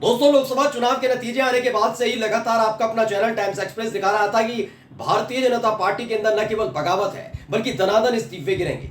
दोस्तों, लोकसभा चुनाव के नतीजे आने के बाद से ही लगातार आपका अपना चैनल टाइम्स एक्सप्रेस दिखा रहा था कि भारतीय जनता पार्टी के अंदर न केवल बगावत है बल्कि दनादन इस्तीफे गिरेंगे।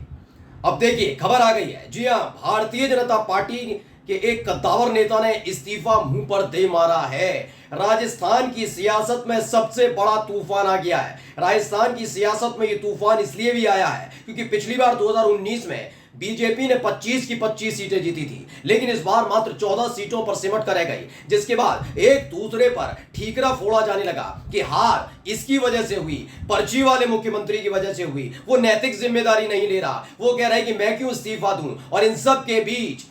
अब देखिए, खबर आ गई है। जी हां, भारतीय जनता पार्टी के एक कद्दावर नेता ने इस्तीफा मुंह पर दे मारा है। राजस्थान की सियासत में सबसे बड़ा तूफान आ गया है। राजस्थान की सियासत में यह तूफान इसलिए भी आया है क्योंकि पिछली बार 2019 में बीजेपी ने 25 की 25 सीटें जीती थी, लेकिन इस बार मात्र 14 सीटों पर सिमट कर रह गई, जिसके बाद एक दूसरे पर ठीकरा फोड़ा जाने लगा कि हार इसकी वजह से हुई, पर्ची वाले मुख्यमंत्री की वजह से हुई। वो नैतिक जिम्मेदारी नहीं ले रहा, वो कह रहा है कि मैं क्यों इस्तीफा दूं। और इन सब के बीच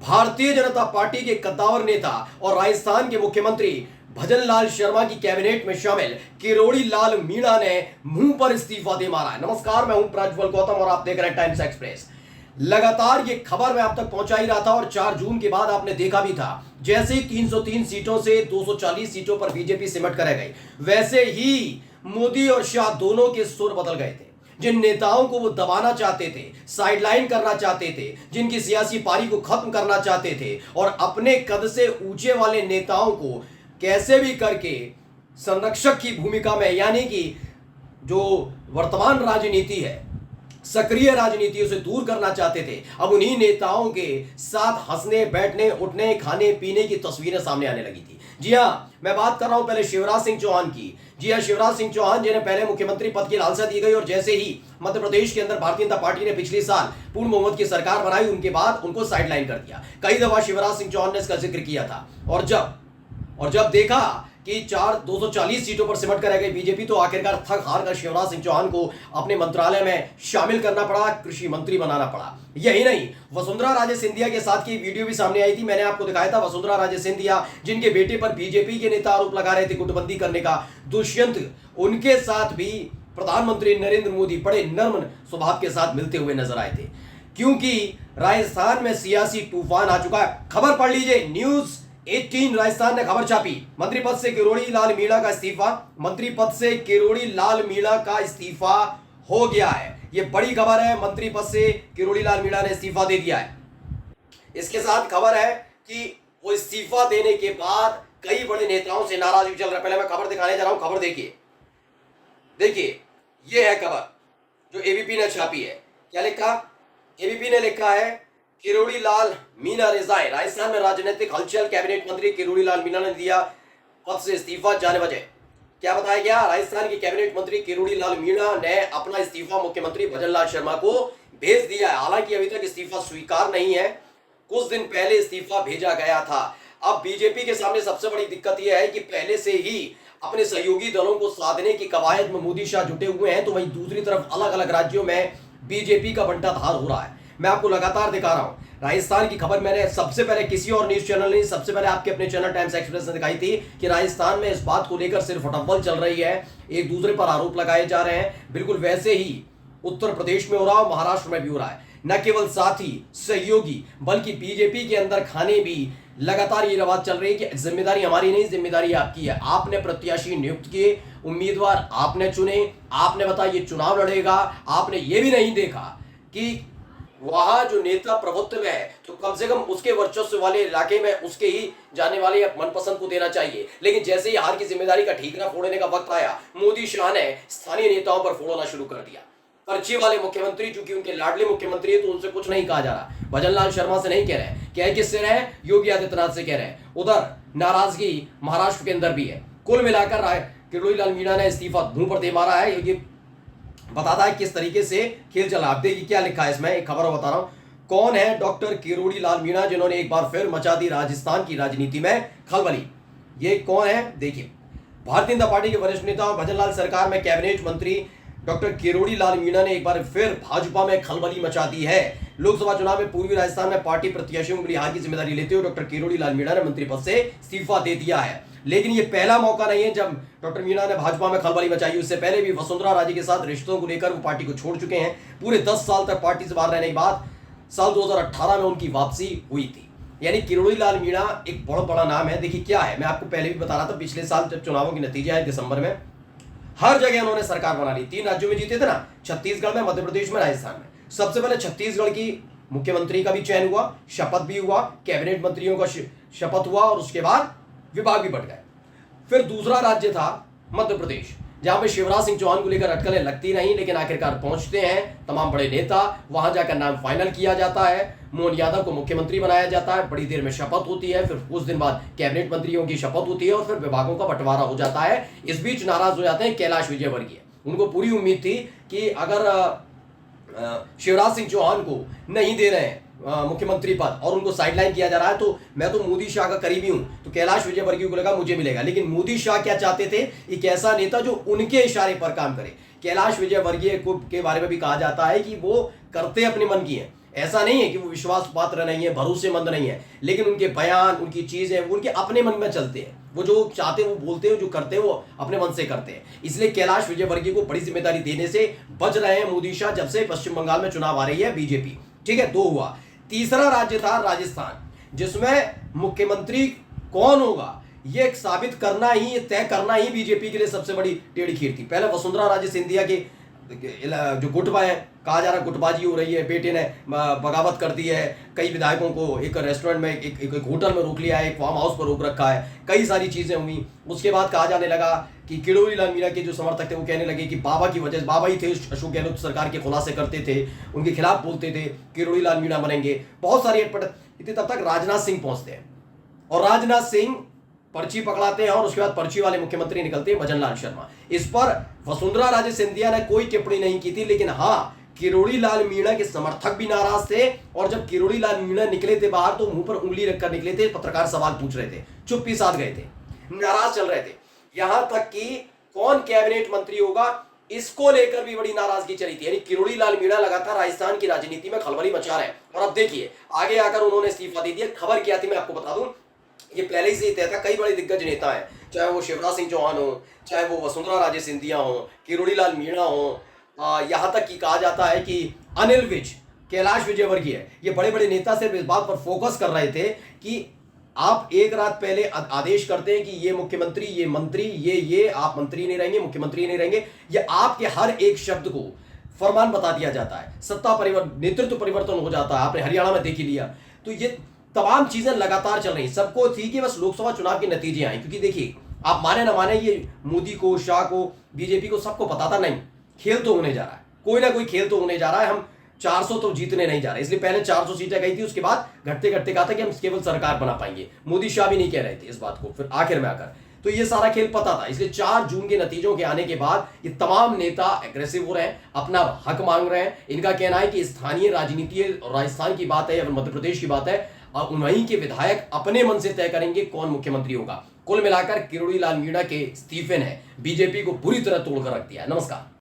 भारतीय जनता पार्टी के कद्दावर नेता और राजस्थान के मुख्यमंत्री भजनलाल शर्मा की कैबिनेट में शामिल किरोड़ी लाल मीणा ने मुंह पर इस्तीफा दे मारा है। नमस्कार, मैं हूं प्रज्वल गौतम और आप देख रहे हैं टाइम्स एक्सप्रेस। लगातार ये खबर मैं आप तक पहुंचा ही रहा था और 4 जून के बाद आपने देखा भी था, जैसे ही 303 सीटों से 240 सीटों पर बीजेपी सिमट कर रह गई, वैसे ही मोदी और शाह दोनों के सुर बदल गए थे। जिन नेताओं को वो दबाना चाहते थे, साइडलाइन करना चाहते थे, जिनकी सियासी पारी को खत्म करना चाहते थे और अपने कद से ऊंचे वाले नेताओं को कैसे भी करके संरक्षक की भूमिका में, यानी कि जो वर्तमान राजनीति है, सक्रिय राजनीतियों से दूर करना चाहते थे, अब उन्हीं नेताओं के साथ हंसने, बैठने, उठने, खाने पीने की तस्वीरें सामने आने लगी थी। जी हां, मैं बात कर रहा हूं पहले शिवराज सिंह चौहान की। जी हां, शिवराज सिंह चौहान जिन्हें पहले मुख्यमंत्री पद की लालसा दी गई और जैसे ही मध्य प्रदेश के अंदर भारतीय जनता पार्टी ने पिछले साल पूर्ण बहुमत की सरकार बनाई, उनके बाद उनको साइडलाइन कर दिया। कई दफा शिवराज सिंह चौहान ने इसका जिक्र किया था और जब देखा कि 240 सीटों पर सिमट कर रह गई बीजेपी, तो आखिरकार थक हार कर शिवराज सिंह चौहान को अपने मंत्रालय में शामिल करना पड़ा, कृषि मंत्री बनाना पड़ा। यही नहीं, वसुंधरा राजे सिंधिया के साथ की वीडियो भी सामने आई थी, मैंने आपको दिखाया था। वसुंधरा राजे सिंधिया, जिनके बेटे पर बीजेपी के नेता आरोप लगा रहे थे गुटबंदी करने का, दुष्यंत, उनके साथ भी प्रधानमंत्री नरेंद्र मोदी बड़े नर्म स्वभाव के साथ मिलते हुए नजर आए थे, क्योंकि राजस्थान में सियासी तूफान आ चुका है। खबर पढ़ लीजिए, न्यूज 18 राजस्थान ने खबर छापी। मंत्री पद से किरोड़ी लाल मीणा का इस्तीफा। मंत्री पद से किरोड़ी लाल मीणा का इस्तीफा हो गया है। यह बड़ी खबर है। मंत्री पद से किरोड़ी लाल मीणा ने इस्तीफा दे दिया है। इसके साथ खबर है कि वो इस्तीफा देने के बाद कई बड़े नेताओं से नाराजगी चल रहा है। पहले मैं खबर दिखाने जा रहा हूं, खबर देखिए, यह है खबर जो एबीपी ने छापी है। क्या लिखा? एबीपी ने लिखा है, किरोड़ी लाल मीणा रिजाइन। राजस्थान में राजनीतिक हलचल, कैबिनेट मंत्री किरोड़ी लाल मीणा ने दिया पद से इस्तीफा, जाने वजह। क्या बताया गया? राजस्थान की कैबिनेट मंत्री किरोड़ी लाल मीणा ने अपना इस्तीफा मुख्यमंत्री भजनलाल शर्मा को भेज दिया है। हालांकि अभी तक इस्तीफा स्वीकार नहीं है, कुछ दिन पहले इस्तीफा भेजा गया था। अब बीजेपी के सामने सबसे बड़ी दिक्कत यह है कि पहले से ही अपने सहयोगी दलों को साधने की कवायद में मोदी शाह जुटे हुए हैं, तो वहीं दूसरी तरफ अलग अलग राज्यों में बीजेपी का बंटाधार हो रहा है। मैं आपको लगातार दिखा रहा हूं। राजस्थान की खबर मैंने सबसे पहले किसी और न्यूज चैनल ने, सबसे पहले आपके अपने चैनल टाइम्स एक्सप्रेस ने दिखाई थी कि राजस्थान में इस बात को लेकर सिर्फ हटप्पल चल रही है, एक दूसरे पर आरोप लगाए जा रहे हैं। बिल्कुल वैसे ही उत्तर प्रदेश में हो रहा है, महाराष्ट्र में भी हो रहा है। न केवल साथी सहयोगी बल्कि बीजेपी के अंदर खाने भी लगातार ये बात चल रही है कि जिम्मेदारी हमारी नहीं, जिम्मेदारी आपकी है। आपने प्रत्याशी नियुक्त किए, उम्मीदवार आपने चुने, आपने बताया ये चुनाव लड़ेगा। आपने ये भी नहीं देखा कि वहां जो नेता प्रभुत्व में है तो कम से कम उसके वर्चस्व वाले इलाके में उसके ही जाने वाले मनपसंद को देना चाहिए। लेकिन जैसे ही हार की जिम्मेदारी का ठीकरा फोड़ने का वक्त आया, मोदी शाह ने स्थानीय नेताओं पर फोड़ना शुरू कर दिया। पर्ची वाले मुख्यमंत्री, चूंकि उनके लाडले मुख्यमंत्री है तो उनसे कुछ नहीं कहा जा रहा। भजनलाल शर्मा से नहीं कह रहे, क्या किससे रहे? योगी आदित्यनाथ से कह रहे हैं। उधर नाराजगी महाराष्ट्र के अंदर भी है। कुल मिलाकर किरोड़ी लाल मीणा ने इस्तीफा मुंह पर दे मारा है। ये बताता है किस तरीके से खेल चला। आप देखिए क्या लिखा है इसमें, एक खबर बता रहा हूं। कौन है डॉक्टर किरोड़ी लाल मीणा, जिन्होंने एक बार फिर मचा दी राजस्थान की राजनीति में खलबली? ये कौन है? देखिए, भारतीय जनता पार्टी के वरिष्ठ नेता और भजनलाल सरकार में कैबिनेट मंत्री डॉक्टर किरोड़ी लाल मीणा ने एक बार फिर भाजपा में खलबली मचा दी है। लोकसभा चुनाव में पूर्वी राजस्थान में पार्टी प्रत्याशियों के लिए हार की जिम्मेदारी लेते हुए डॉक्टर किरोड़ी लाल मीणा ने मंत्री पद से इस्तीफा दे दिया है। लेकिन ये पहला मौका नहीं है जब डॉक्टर मीणा ने भाजपा में खलबली मचाई। उससे पहले भी वसुंधरा राजे के साथ रिश्तों को लेकर वो पार्टी को छोड़ चुके हैं। पूरे 10 साल तक पार्टी से बाहर रहने के बाद साल 2018 में उनकी वापसी हुई थी। यानी किरोड़ी लाल मीणा एक बहुत बड़ा नाम है। देखिए क्या है, मैं आपको पहले भी बता रहा था, पिछले साल जब चुनावों के नतीजे आए दिसंबर में, हर जगह उन्होंने सरकार बना ली। 3 राज्यों में जीते थे ना, छत्तीसगढ़ में, मध्य प्रदेश में, राजस्थान में। सबसे पहले छत्तीसगढ़ की मुख्यमंत्री का भी चयन हुआ, शपथ भी हुआ, कैबिनेट मंत्रियों का शपथ हुआ और उसके बाद विभाग भी बट गए। फिर दूसरा राज्य था मध्य प्रदेश, जहां पे शिवराज सिंह चौहान को लेकर अटकलें लगती नहीं, लेकिन आखिरकार पहुंचते हैं तमाम बड़े नेता, वहां जाकर नाम फाइनल किया जाता है, मोहन यादव को मुख्यमंत्री बनाया जाता है, बड़ी देर में शपथ होती है, फिर कुछ दिन बाद कैबिनेट मंत्रियों की शपथ होती है और फिर विभागों का बंटवारा हो जाता है। इस बीच नाराज हो जाते हैं कैलाश विजयवर्गीय। उनको पूरी उम्मीद थी कि अगर शिवराज सिंह चौहान को नहीं दे रहे हैं मुख्यमंत्री पद और उनको साइडलाइन किया जा रहा है, तो मैं तो मोदी शाह का करीबी हूं, तो कैलाश विजयवर्गीय को लगा मुझे मिलेगा। लेकिन मोदी शाह क्या चाहते थे, एक ऐसा नेता जो उनके इशारे पर काम करे। कैलाश विजयवर्गीय को के बारे में भी कहा जाता है कि वो करते अपने मन की है, ऐसा नहीं है कि वो विश्वास पात्र नहीं है, भरोसेमंद नहीं है, लेकिन उनके बयान, उनकी चीजें वो उनके अपने मन में चलते हैं। वो जो चाहते हैं वो बोलते हैं, जो करते हैं वो अपने मन से करते हैं। इसलिए कैलाश विजयवर्गीय को बड़ी जिम्मेदारी देने से बच रहे हैं मोदी शाह, जब से पश्चिम बंगाल में चुनाव आ रही है बीजेपी। ठीक है, 2 हुआ। तीसरा राज्य था राजस्थान, जिसमें मुख्यमंत्री कौन होगा ये साबित करना ही, ये तय करना ही बीजेपी के लिए सबसे बड़ी टेढ़ी खीर थी। पहले वसुंधरा राजे सिंधिया के जो गुटबा है, कहा जा रहा गुटबाजी हो रही है, बेटे ने बगावत कर दी है, कई विधायकों को एक रेस्टोरेंट में, एक होटल में रोक लिया है, एक फार्म हाउस पर रोक रखा है, कई सारी चीजें हुई। उसके बाद कहा जाने लगा कि किरोड़ी लाल मीणा के जो समर्थक थे वो कहने लगे कि बाबा की वजह से, बाबा ही थे अशोक गहलोत सरकार के खुलासे करते थे, उनके खिलाफ बोलते थे, किरोड़ी लाल मीणा बनेंगे, बहुत सारी अटपट। इतने तब तक राजनाथ सिंह पहुंचते हैं और राजनाथ सिंह पर्ची पकड़ाते हैं और उसके बाद पर्ची वाले मुख्यमंत्री निकलते हैं भजन लाल शर्मा। इस पर वसुंधरा राजे सिंधिया ने कोई टिप्पणी नहीं की थी, लेकिन हाँ, किरोड़ी लाल मीणा के समर्थक भी नाराज थे और जब किरोड़ी लाल मीणा निकले थे बाहर तो मुंह पर उंगली रखकर निकले थे, पत्रकार सवाल पूछ रहे थे, चुप्पी साध गए थे, नाराज चल रहे थे। यहां तक कि कौन कैबिनेट मंत्री होगा इसको लेकर भी बड़ी नाराजगी चली थी। यानी किरोड़ी लाल मीणा लगातार राजस्थान की राजनीति में खलबली मचा रहे हैं। और अब देखिए आगे आकर उन्होंने इस्तीफा दे दिया। खबर क्या थी मैं आपको बता दूं, ये पहले ही से तय था। कई बड़े दिग्गज नेता हैं, चाहे वो शिवराज सिंह चौहान हो, चाहे वो वसुंधरा राजे सिंधिया हो, किरोड़ी लाल मीणा हो, यहां तक कि कहा जाता है कि अनिल विज, कैलाश विजयवर्गीय, ये बड़े बड़े नेता सिर्फ इस बात पर फोकस कर रहे थे कि आप एक रात पहले आदेश करते हैं कि ये मुख्यमंत्री, ये मंत्री, ये आप मंत्री नहीं रहेंगे, मुख्यमंत्री नहीं रहेंगे, ये आपके हर एक शब्द को फरमान बता दिया जाता है, सत्ता परिवर्तन, नेतृत्व परिवर्तन हो जाता है। आपने हरियाणा में देख ही लिया। तो ये तमाम चीजें लगातार चल रही, सबको थी कि बस लोकसभा चुनाव के नतीजे आए। क्योंकि देखिए आप माने ना माने, ये मोदी को, शाह को, बीजेपी को, सबको पता था नहीं, खेल तो होने जा रहा है, कोई ना कोई खेल तो होने जा रहा है, हम 400 तो जीतने नहीं जा रहे। इसलिए पहले 400 सीटें गई थी, उसके बाद घटते घटते कहा था कि हम केवल सरकार बना पाएंगे। मोदी शाह भी नहीं कह रहे थे इस बात को, फिर आखिर में आकर तो ये सारा खेल पता था। इसलिए 4 जून के नतीजों के आने के बाद ये तमाम नेता एग्रेसिव हो रहे हैं, अपना हक मांग रहे हैं। इनका कहना है कि स्थानीय राजनीति राजस्थान की बात है या मध्य प्रदेश की बात है, और उन्हीं के विधायक अपने मन से तय करेंगे कौन मुख्यमंत्री होगा। कुल मिलाकर किरोड़ी लाल मीणा के इस्तीफे ने बीजेपी को बुरी तरह तोड़कर रख दिया है। नमस्कार।